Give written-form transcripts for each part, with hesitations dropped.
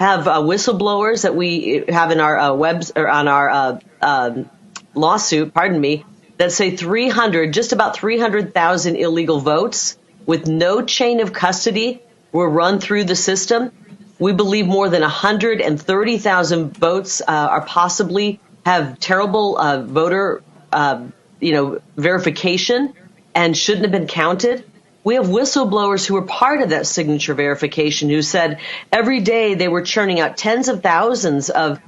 have whistleblowers that we have in our webs or on our lawsuit, that say just about 300,000 illegal votes with no chain of custody were run through the system. We believe more than 130,000 votes are possibly have terrible voter, verification and shouldn't have been counted. We have whistleblowers who were part of that signature verification who said every day they were churning out tens of thousands of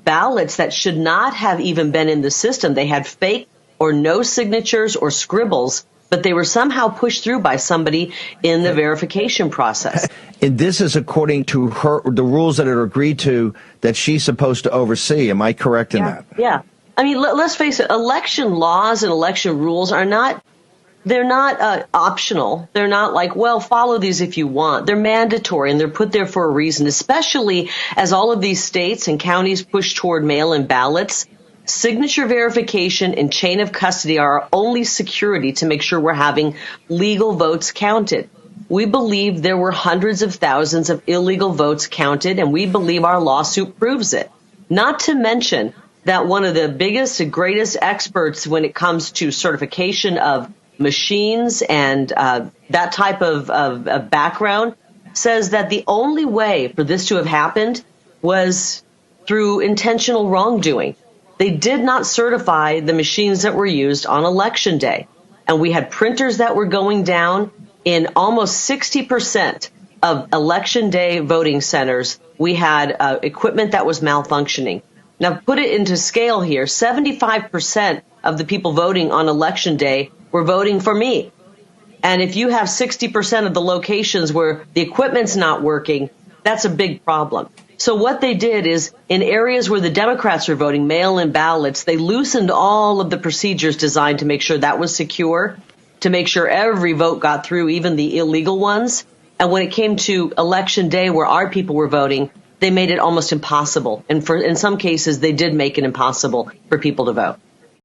ballots that should not have even been in the system. They had fake or no signatures or scribbles, but they were somehow pushed through by somebody in the verification process. And this is according to the rules that are agreed to that she's supposed to oversee. Am I correct in that? Yeah. I mean, let's face it, election laws and election rules are not optional. They're not like, well, follow these if you want. They're mandatory and they're put there for a reason, especially as all of these states and counties push toward mail-in ballots. Signature verification and chain of custody are our only security to make sure we're having legal votes counted. We believe there were hundreds of thousands of illegal votes counted, and we believe our lawsuit proves it. Not to mention that one of the biggest and greatest experts when it comes to certification of machines and that type of background says that the only way for this to have happened was through intentional wrongdoing. They did not certify the machines that were used on Election Day. And we had printers that were going down in almost 60% of Election Day voting centers. We had equipment that was malfunctioning. Now, put it into scale here, 75% of the people voting on Election Day were voting for me. And if you have 60% of the locations where the equipment's not working, that's a big problem. So what they did is in areas where the Democrats were voting mail-in ballots, they loosened all of the procedures designed to make sure that was secure, to make sure every vote got through, even the illegal ones. And when it came to Election Day where our people were voting, they made it almost impossible. And in some cases, they did make it impossible for people to vote.